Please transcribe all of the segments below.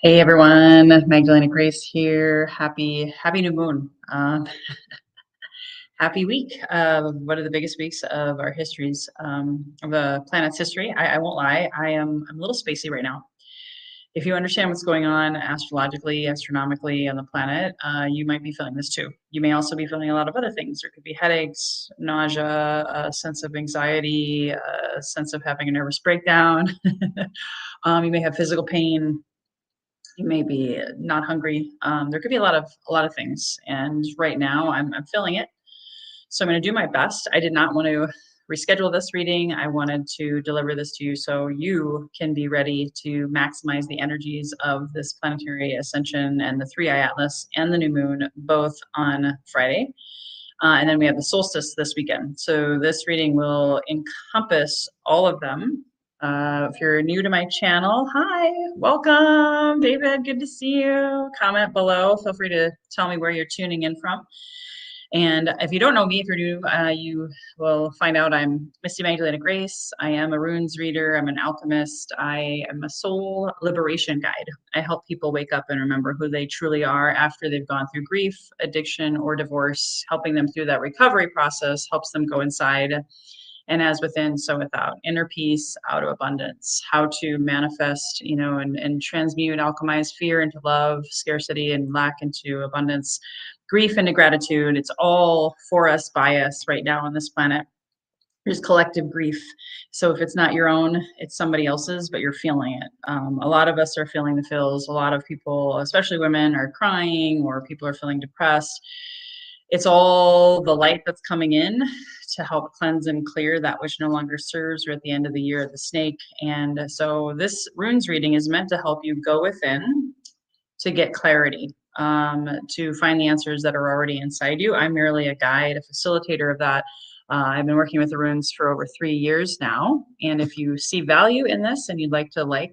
Hey everyone, Magdalena Grace here. Happy new moon. Happy week. One of the biggest weeks of our histories, of the planet's history. I won't lie, I'm a little spacey right now. If you understand what's going on astrologically, astronomically on the planet, you might be feeling this too. You may also be feeling a lot of other things. There could be headaches, nausea, a sense of anxiety, a sense of having a nervous breakdown. You may have physical pain. You may be not hungry. There could be a lot of things, and right now I'm feeling it. So I'm going to do my best. I did not want to reschedule this reading. I wanted to deliver this to you so you can be ready to maximize the energies of this planetary ascension and the three eye atlas and the new moon both on Friday. And then we have the solstice this weekend. So this reading will encompass all of them. If you're new to my channel, hi, welcome, David. Good to see you. Comment below. Feel free to tell me where you're tuning in from. And if you don't know me, if you're new, you will find out I'm Misty Magdalena Grace. I am a runes reader. I'm an alchemist. I am a soul liberation guide. I help people wake up and remember who they truly are after they've gone through grief, addiction, or divorce. Helping them through that recovery process helps them go inside. And as within, so without. Inner peace, out of abundance. How to manifest, and transmute, alchemize fear into love, scarcity and lack into abundance, grief into gratitude. It's all for us, by us right now on this planet. There's collective grief. So if it's not your own, it's somebody else's, but you're feeling it. A lot of us are feeling the feels. A lot of people, especially women, are crying, or people are feeling depressed. It's all the light that's coming in to help cleanse and clear that which no longer serves. We're at the end of the year of the snake. And so this runes reading is meant to help you go within to get clarity, to find the answers that are already inside you. I'm merely a guide, a facilitator of that. I've been working with the runes for over 3 years now. And if you see value in this and you'd like to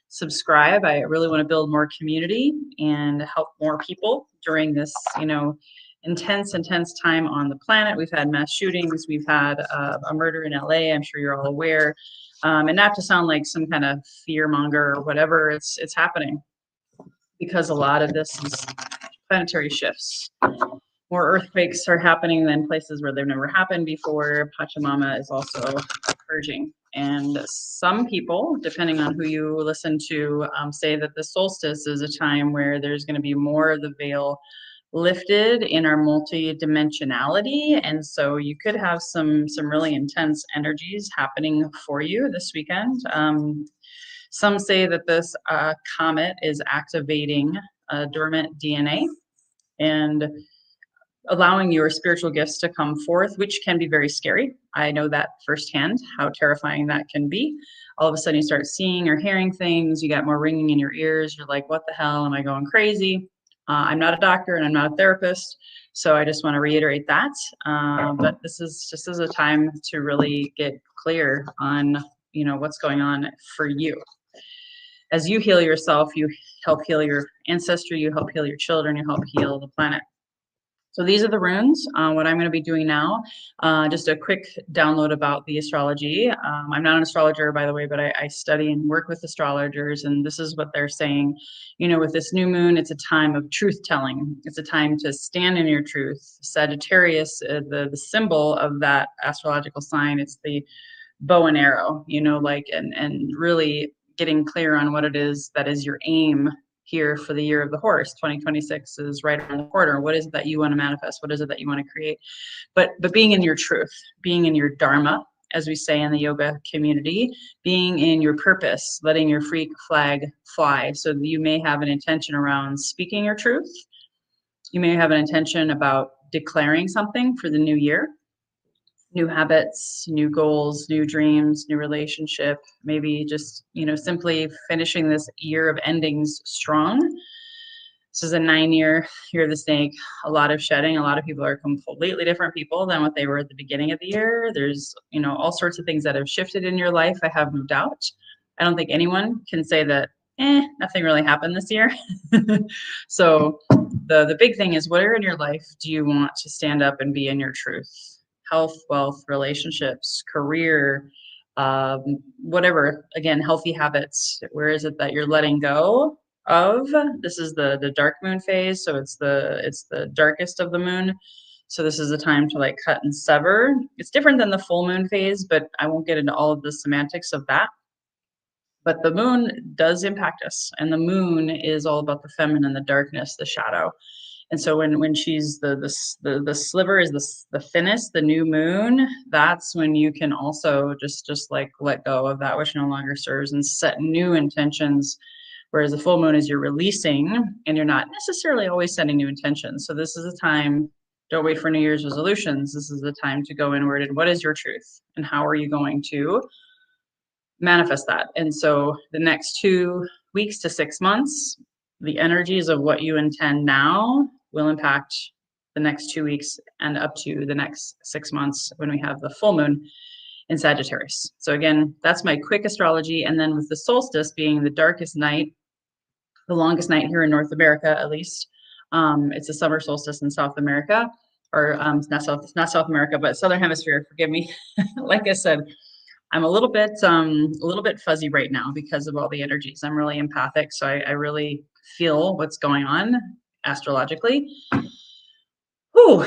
subscribe, I really want to build more community and help more people during this, intense time on the planet. We've had mass shootings. We've had a murder in LA. I'm sure you're all aware. And not to sound like some kind of fear monger or whatever, it's happening because a lot of this is planetary shifts. More earthquakes are happening than places where they've never happened before. Pachamama is also purging. And some people, depending on who you listen to, say that the solstice is a time where there's going to be more of the veil lifted in our multi-dimensionality. And so you could have some really intense energies happening for you this weekend. Some say that this comet is activating dormant DNA and allowing your spiritual gifts to come forth, which can be very scary. I know that firsthand, how terrifying that can be. All of a sudden you start seeing or hearing things, you got more ringing in your ears. You're like, what the hell, am I going crazy? I'm not a doctor and I'm not a therapist. So I just want to reiterate that. But this is just as a time to really get clear on, what's going on for you. As you heal yourself, you help heal your ancestry, you help heal your children, you help heal the planet. So these are the runes. What I'm going to be doing now, just a quick download about the astrology. I'm not an astrologer, by the way, but I study and work with astrologers, and this is what they're saying. With this new moon, it's a time of truth telling. It's a time to stand in your truth. Sagittarius, the symbol of that astrological sign, it's the bow and arrow, and really getting clear on what it is that is your aim here for the year of the horse. 2026 is right around the corner. What is it that you want to manifest? What is it that you want to create? But being in your truth, being in your dharma, as we say in the yoga community, being in your purpose, letting your freak flag fly. So you may have an intention around speaking your truth. You may have an intention about declaring something for the new year. New habits, new goals, new dreams, new relationship, maybe just, simply finishing this year of endings strong. This is a 9-year year of the snake, a lot of shedding. A lot of people are completely different people than what they were at the beginning of the year. There's, all sorts of things that have shifted in your life. I have no doubt. I don't think anyone can say that, nothing really happened this year. So the big thing is, where in your life do you want to stand up and be in your truth? Health, wealth, relationships, career, whatever. Again, healthy habits. Where is it that you're letting go of. This is the dark moon phase, so it's the darkest of the moon. So this is the time to like cut and sever. It's different than the full moon phase, but I won't get into all of the semantics of that. But the moon does impact us, and the moon is all about the feminine, the darkness, the shadow. And so when she's the sliver is the thinnest, the new moon, that's when you can also just like let go of that which no longer serves and set new intentions. Whereas the full moon is you're releasing and you're not necessarily always setting new intentions. So this is a time, don't wait for New Year's resolutions. This is the time to go inward and what is your truth and how are you going to manifest that. And so the next 2 weeks to 6 months, the energies of what you intend now will impact the next 2 weeks and up to the next 6 months when we have the full moon in Sagittarius. So again, that's my quick astrology. And then with the solstice being the darkest night, the longest night here in North America, at least, it's a summer solstice in South America, or not South America, but Southern Hemisphere. Forgive me. Like I said, I'm a little bit fuzzy right now because of all the energies. I'm really empathic, so I really feel what's going on astrologically. Whew.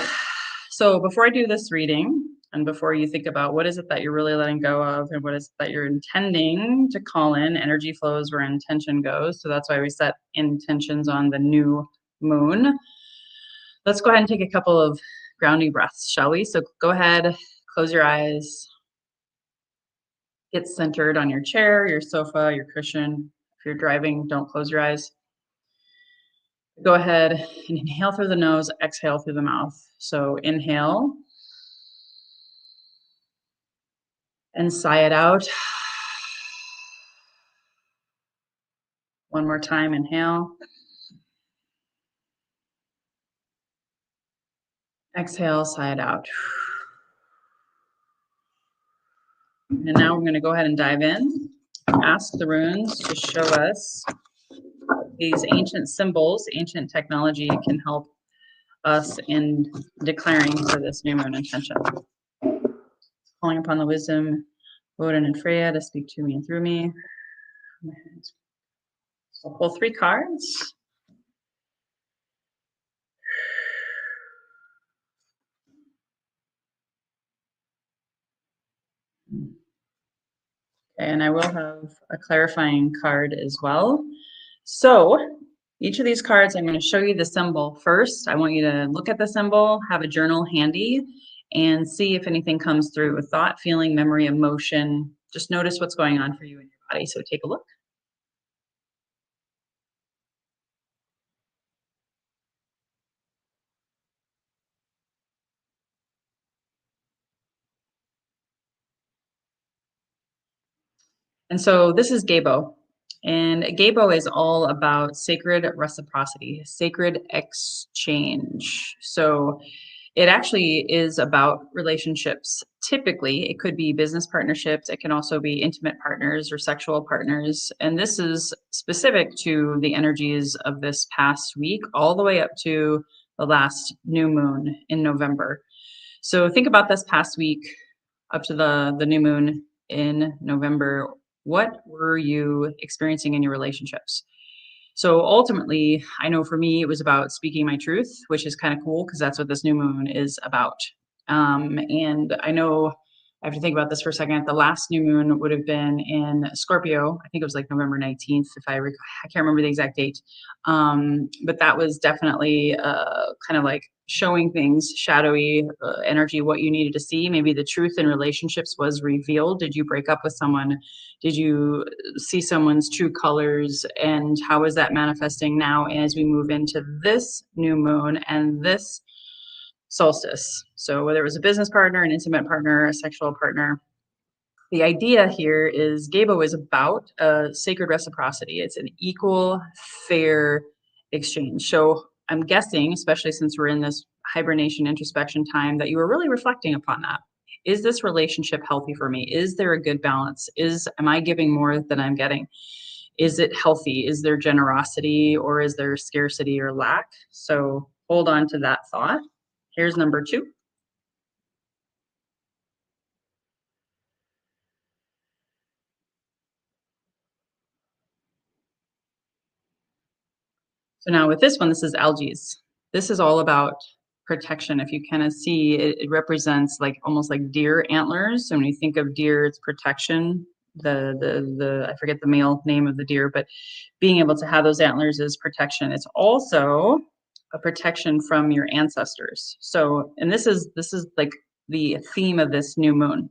So before I do this reading, and before you think about what is it that you're really letting go of, and what is it that you're intending to call in, energy flows where intention goes. So that's why we set intentions on the new moon. Let's go ahead and take a couple of grounding breaths, shall we? So go ahead, close your eyes. Get centered on your chair, your sofa, your cushion. If you're driving, don't close your eyes. Go ahead and inhale through the nose, exhale through the mouth. So inhale and sigh it out. One more time, inhale. Exhale, sigh it out. And now we're going to go ahead and dive in. Ask the runes to show us these ancient symbols, ancient technology can help us in declaring for this new moon intention. Calling upon the wisdom, Odin and Freya to speak to me and through me. So I'll pull 3 cards. And I will have a clarifying card as well. So each of these cards, I'm going to show you the symbol first. I want you to look at the symbol, have a journal handy, and see if anything comes through with thought, feeling, memory, emotion. Just notice what's going on for you in your body. So take a look. And so this is Gabo. And Gabo is all about sacred reciprocity, sacred exchange. So it actually is about relationships. Typically, it could be business partnerships. It can also be intimate partners or sexual partners. And this is specific to the energies of this past week, all the way up to the last new moon in November. So think about this past week up to the new moon in November. What were you experiencing in your relationships? So ultimately, I know for me, it was about speaking my truth, which is kind of cool because that's what this new moon is about. And I know I have to think about this for a second. The last new moon would have been in Scorpio. I think it was like November 19th, if I recall. I can't remember the exact date. But that was definitely kind of like showing things, shadowy energy, what you needed to see. Maybe the truth in relationships was revealed. Did you break up with someone? Did you see someone's true colors? And how is that manifesting now as we move into this new moon and this solstice? So whether it was a business partner, an intimate partner, a sexual partner, the idea here is Gabo is about sacred reciprocity. It's an equal, fair exchange. So I'm guessing, especially since we're in this hibernation introspection time, that you were really reflecting upon that. Is this relationship healthy for me? Is there a good balance? Am I giving more than I'm getting? Is it healthy? Is there generosity or is there scarcity or lack? So hold on to that thought. Here's number 2. So now with this one, this is algae. This is all about protection. If you kind of see, it represents like almost like deer antlers. And when you think of deer, it's protection. I forget the male name of the deer, but being able to have those antlers is protection. It's also a protection from your ancestors. So, and this is like the theme of this new moon.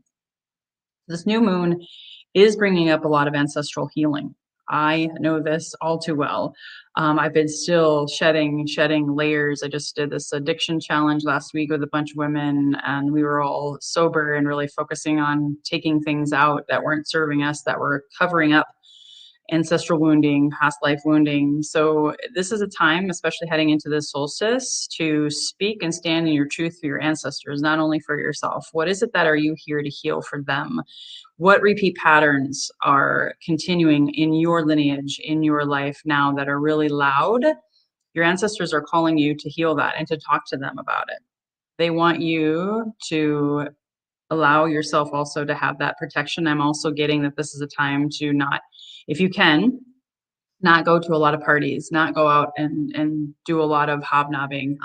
This new moon is bringing up a lot of ancestral healing. I know this all too well. I've been still shedding layers. I just did this addiction challenge last week with a bunch of women, and we were all sober and really focusing on taking things out that weren't serving us, that were covering up ancestral wounding, past life wounding. So this is a time, especially heading into this solstice, to speak and stand in your truth for your ancestors, not only for yourself. What is it that are you here to heal for them? What repeat patterns are continuing in your lineage, in your life now that are really loud? Your ancestors are calling you to heal that and to talk to them about it. They want you to allow yourself also to have that protection. I'm also getting that this is a time to not, if you can, not go to a lot of parties, not go out and do a lot of hobnobbing.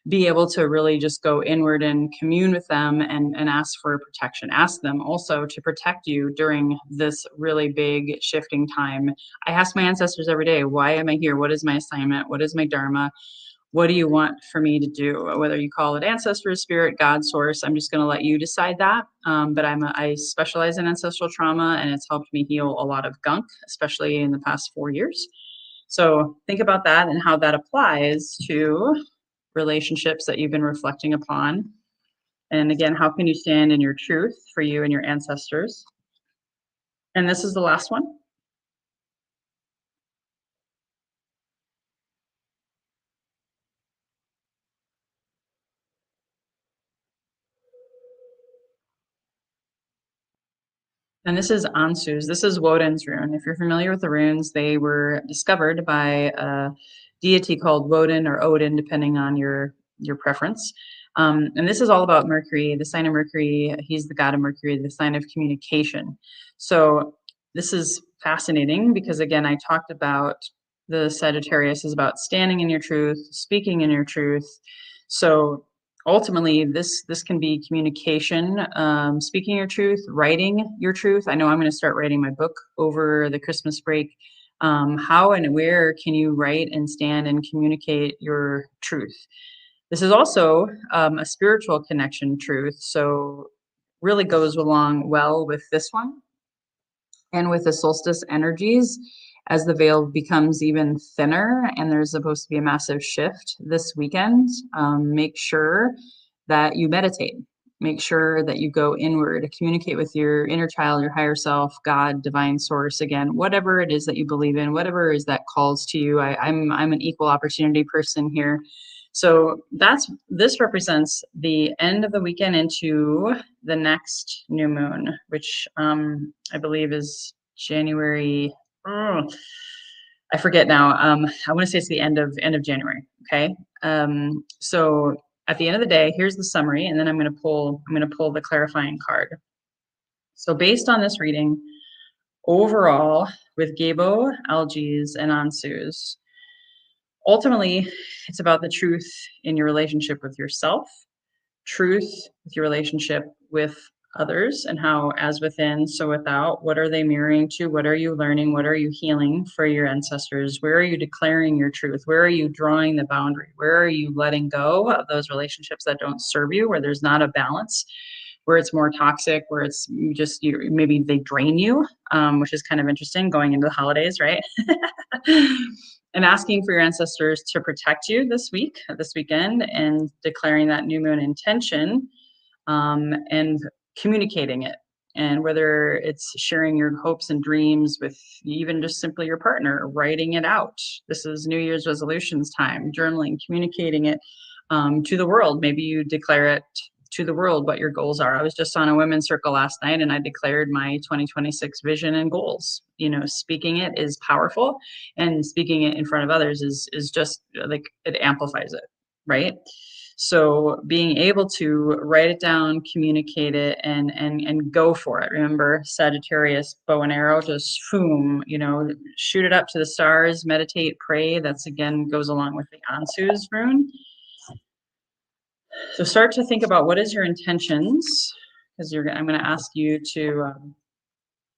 Be able to really just go inward and commune with them and ask for protection. Ask them also to protect you during this really big shifting time. I ask my ancestors every day, why am I here? What is my assignment? What is my dharma? What do you want for me to do? Whether you call it ancestor, spirit, God, source, I'm just going to let you decide that. But I specialize in ancestral trauma, and it's helped me heal a lot of gunk, especially in the past 4 years. So think about that and how that applies to relationships that you've been reflecting upon. And again, how can you stand in your truth for you and your ancestors? And this is the last one. And this is Ansu's. This is Woden's rune. If you're familiar with the runes, they were discovered by a deity called Woden or Odin, depending on your preference. And this is all about Mercury, the sign of Mercury. He's the god of Mercury, the sign of communication. So this is fascinating because, again, I talked about the Sagittarius is about standing in your truth, speaking in your truth. So ultimately this can be communication, speaking your truth, writing your truth. I know I'm going to start writing my book over the Christmas break. How and where can you write and stand and communicate your truth? This is also a spiritual connection truth, so really goes along well with this one and with the solstice energies. As the veil becomes even thinner and there's supposed to be a massive shift this weekend, make sure that you meditate. Make sure that you go inward, communicate with your inner child, your higher self, God, divine source, again, whatever it is that you believe in, whatever it is that calls to you. I'm an equal opportunity person here. So this represents the end of the weekend into the next new moon, which I believe is January. Oh, I forget now. I want to say it's the end of January. Okay. So at the end of the day, here's the summary, and then I'm going to pull the clarifying card. So based on this reading, overall, with Gabo, Algi's, and Ansu's, ultimately, it's about the truth in your relationship with yourself, truth with your relationship with others, and how as within so without, what are they mirroring to, what are you learning, what are you healing for your ancestors, where are you declaring your truth, where are you drawing the boundary, where are you letting go of those relationships that don't serve you, where there's not a balance, where it's more toxic, where it's just you, maybe they drain you, which is kind of interesting going into the holidays, right? And asking for your ancestors to protect you this week, this weekend, and declaring that new moon intention, and communicating it. And whether it's sharing your hopes and dreams with even just simply your partner, writing it out. This is New Year's resolutions time, journaling, communicating it to the world. Maybe you declare it to the world what your goals are. I was just on a women's circle last night and I declared my 2026 vision and goals. You know, speaking it is powerful, and speaking it in front of others is just like it amplifies it, right? So being able to write it down, communicate it, and go for it. Remember, Sagittarius, bow and arrow, just boom, shoot it up to the stars, meditate, pray. That's again goes along with the Ansu's rune. So start to think about what is your intentions, because I'm going to ask you to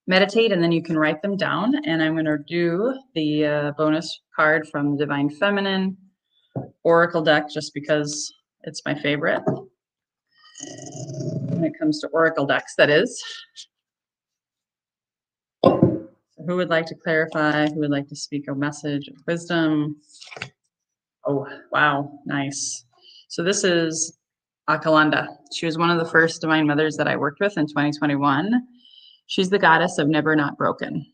meditate, and then you can write them down. And I'm going to do the bonus card from Divine Feminine Oracle deck, just because it's my favorite when it comes to Oracle decks, that is. So who would like to clarify? Who would like to speak a message of wisdom? Oh, wow, nice. So this is Akalanda. She was one of the first divine mothers that I worked with in 2021. She's the goddess of never not broken.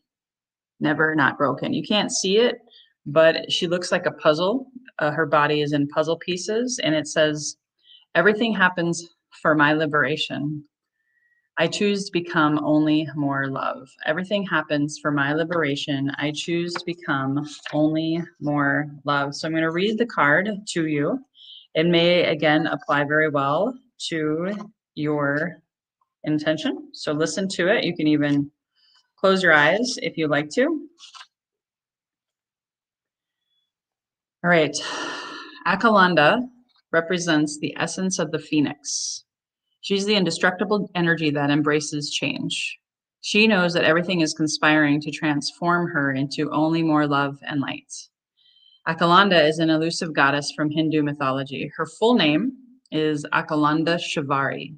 Never not broken. You can't see it, but she looks like a puzzle. Her body is in puzzle pieces, and it says, everything happens for my liberation. I choose to become only more love. Everything happens for my liberation. I choose to become only more love. So I'm going to read the card to you. It may, again, apply very well to your intention. So listen to it. You can even close your eyes if you'd like to. All right. Akalanda represents the essence of the phoenix. She's the indestructible energy that embraces change. She knows that everything is conspiring to transform her into only more love and light. Akalanda is an elusive goddess from Hindu mythology. Her full name is Akalanda Shivari.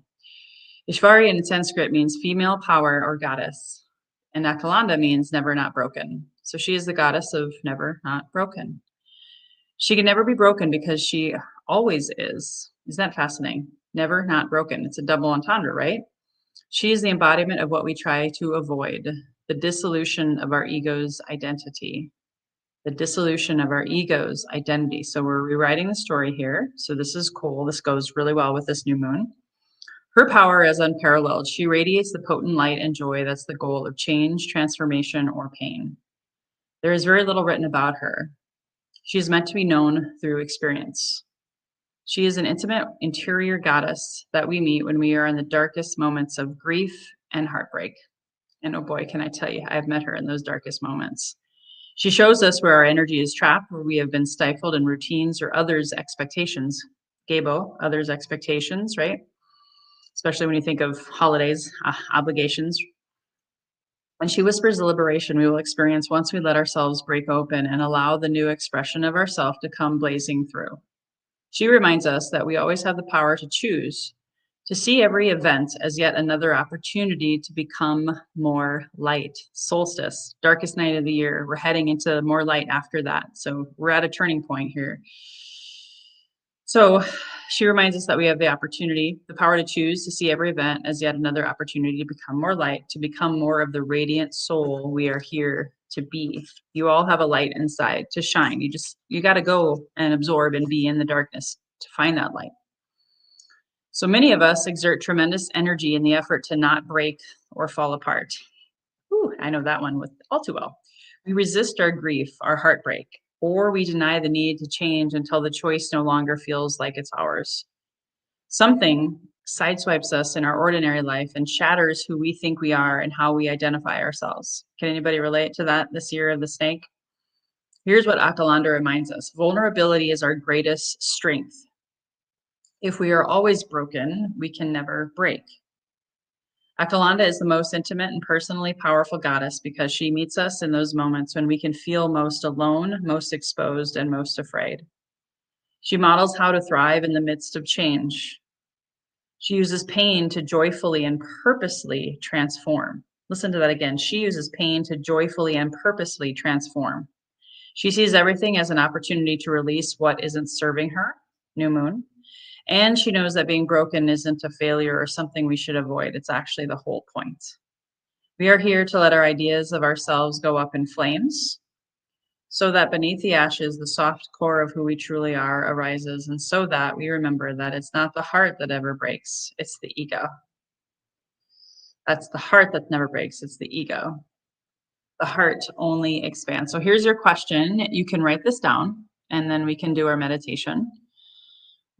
Ishvari in Sanskrit means female power or goddess, and Akalanda means never not broken. So she is the goddess of never not broken. She can never be broken because she always is. Isn't that fascinating? Never not broken. It's a double entendre, right? She is the embodiment of what we try to avoid, the dissolution of our ego's identity. The dissolution of our ego's identity. So we're rewriting the story here. So this is cool. This goes really well with this new moon. Her power is unparalleled. She radiates the potent light and joy that's the goal of change, transformation, or pain. There is very little written about her. She is meant to be known through experience. She is an intimate interior goddess that we meet when we are in the darkest moments of grief and heartbreak. And oh boy, can I tell you, I've met her in those darkest moments. She shows us where our energy is trapped, where we have been stifled in routines or others' expectations. Gabo, others' expectations, right? Especially when you think of holidays, obligations. And she whispers the liberation we will experience once we let ourselves break open and allow the new expression of ourself to come blazing through. She reminds us that we always have the power to choose, to see every event as yet another opportunity to become more light. Solstice, darkest night of the year. We're heading into more light after that. So we're at a turning point here. So she reminds us that we have the opportunity, the power to choose to see every event as yet another opportunity to become more light, to become more of the radiant soul we are here to be. You all have a light inside to shine. You got to go and absorb and be in the darkness to find that light. So many of us exert tremendous energy in the effort to not break or fall apart. Whew, I know that one with all too well. We resist our grief, our heartbreak, or we deny the need to change until the choice no longer feels like it's ours. Something sideswipes us in our ordinary life and shatters who we think we are and how we identify ourselves. Can anybody relate to that this year of the snake? Here's what Akalanda reminds us. Vulnerability is our greatest strength. If we are always broken, we can never break. Akalanda is the most intimate and personally powerful goddess because she meets us in those moments when we can feel most alone, most exposed, and most afraid. She models how to thrive in the midst of change. She uses pain to joyfully and purposely transform. Listen to that again. She uses pain to joyfully and purposely transform. She sees everything as an opportunity to release what isn't serving her, new moon. And she knows that being broken isn't a failure or something we should avoid. It's actually the whole point. We are here to let our ideas of ourselves go up in flames so that beneath the ashes, the soft core of who we truly are arises. And so that we remember that it's not the heart that ever breaks, it's the ego. That's the heart that never breaks, it's the ego. The heart only expands. So here's your question. You can write this down and then we can do our meditation.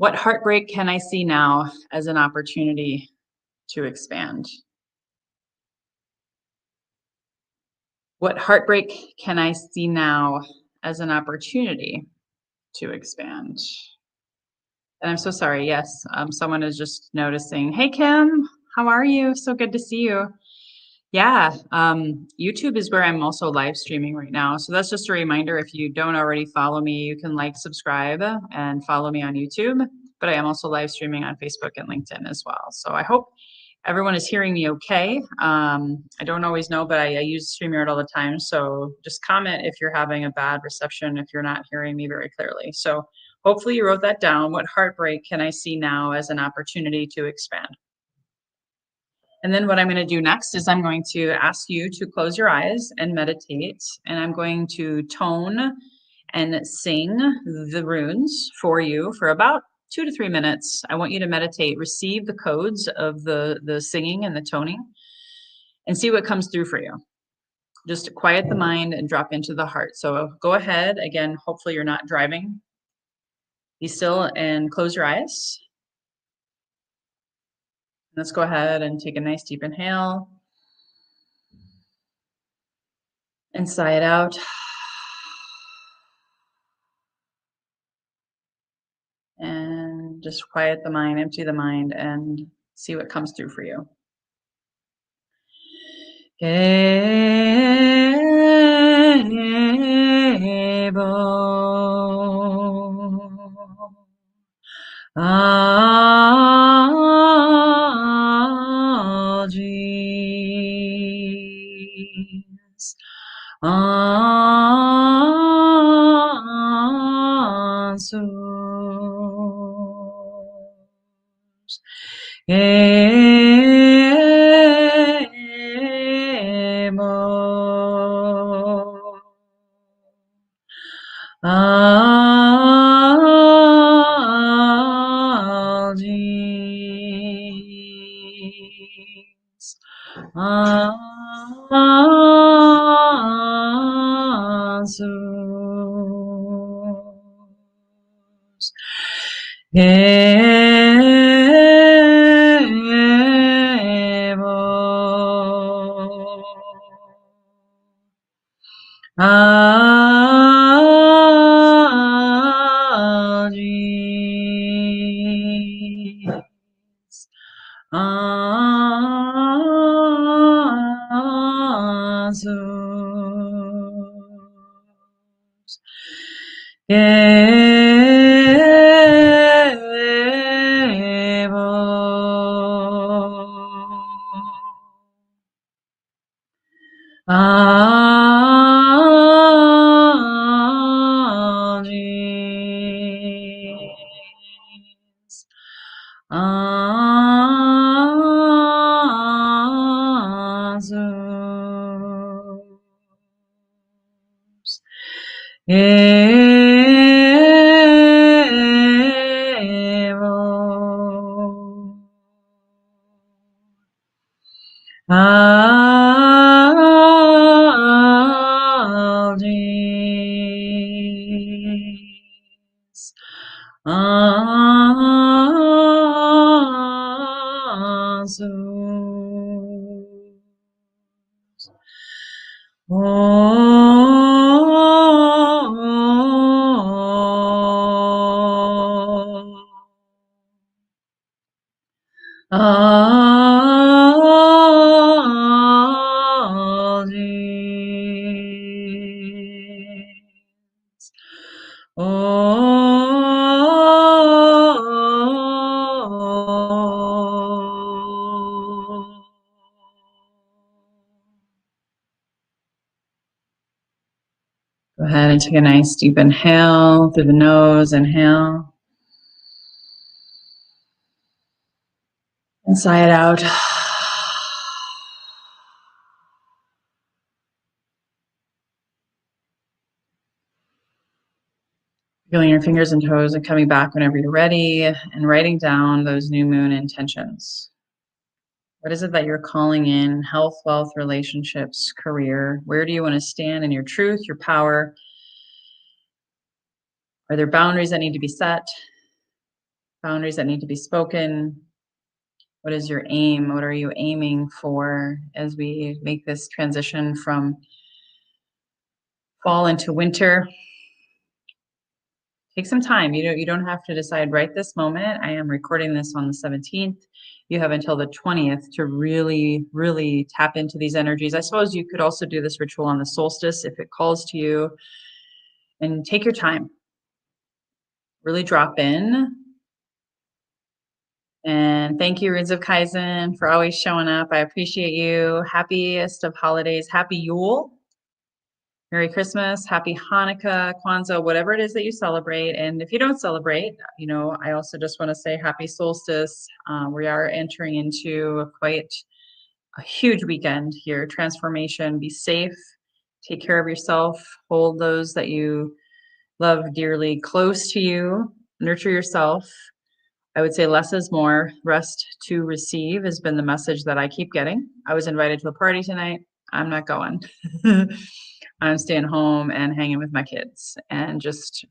What heartbreak can I see now as an opportunity to expand? What heartbreak can I see now as an opportunity to expand? And I'm so sorry. Yes, someone is just noticing. Hey, Kim, how are you? So good to see you. Yeah, YouTube is where I'm also live streaming right now. So that's just a reminder. If you don't already follow me, you can like, subscribe, and follow me on YouTube. But I am also live streaming on Facebook and LinkedIn as well. So I hope everyone is hearing me okay. I don't always know, but I use StreamYard all the time. So just comment if you're having a bad reception, if you're not hearing me very clearly. So hopefully you wrote that down. What heartbreak can I see now as an opportunity to expand? And then what I'm going to do next is I'm going to ask you to close your eyes and meditate. And I'm going to tone and sing the runes for you for about 2 to 3 minutes. I want you to meditate, receive the codes of the singing and the toning, and see what comes through for you. Just quiet the mind and drop into the heart. So go ahead. Again, hopefully you're not driving. Be still and close your eyes. Let's go ahead and take a nice deep inhale. And sigh it out. And just quiet the mind, empty the mind, and see what comes through for you. Go ahead and take a nice deep inhale through the nose. Inhale. And sigh it out. Feeling your fingers and toes and coming back whenever you're ready and writing down those new moon intentions. What is it that you're calling in? Health, wealth, relationships, career. Where do you want to stand in your truth, your power? Are there boundaries that need to be set? boundaries that need to be spoken. What is your aim? What are you aiming for as we make this transition from fall into winter? Take some time. You don't have to decide right this moment. I am recording this on the 17th. You have until the 20th to really, really tap into these energies. I suppose you could also do this ritual on the solstice if it calls to you, and take your time. Really drop in. And thank you, Rinds of Kaizen, for always showing up. I appreciate you. Happiest of holidays. Happy Yule. Merry Christmas, Happy Hanukkah, Kwanzaa, whatever it is that you celebrate. And if you don't celebrate, I also just want to say Happy Solstice. We are entering into quite a huge weekend here. Transformation. Be safe. Take care of yourself. Hold those that you love dearly close to you. Nurture yourself. I would say less is more. Rest to receive has been the message that I keep getting. I was invited to a party tonight. I'm not going. I'm staying home and hanging with my kids and just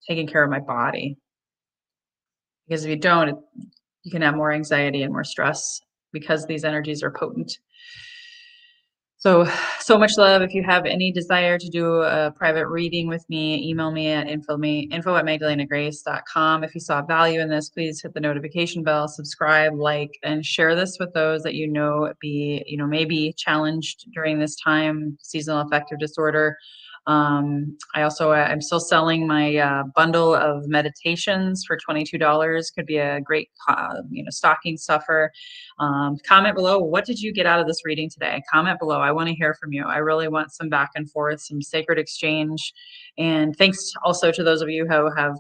taking care of my body. Because if you don't, you can have more anxiety and more stress because these energies are potent. So much love. If you have any desire to do a private reading with me, email me at info@magdalenagrace.com. If you saw value in this, please hit the notification bell, subscribe, like, and share this with those that may be challenged during this time, seasonal affective disorder. I'm still selling my bundle of meditations for $22. Could be a great, stocking stuffer. Comment below. What did you get out of this reading today? Comment below. I want to hear from you. I really want some back and forth, some sacred exchange. And thanks also to those of you who have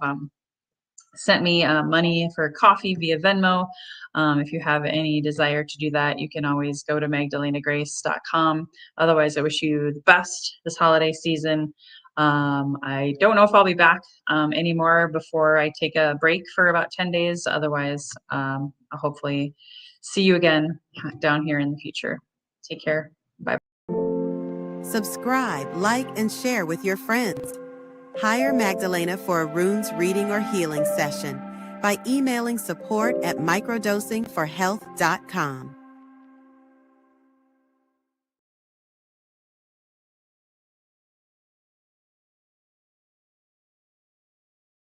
sent me money for coffee via Venmo. If you have any desire to do that, you can always go to magdalenagrace.com. Otherwise, I wish you the best this holiday season. I don't know if I'll be back anymore before I take a break for about 10 days. Otherwise, I'll hopefully see you again down here in the future. Take care. Bye. Subscribe, like, and share with your friends. Hire Magdalena for a runes reading or healing session by emailing support@microdosingforhealth.com.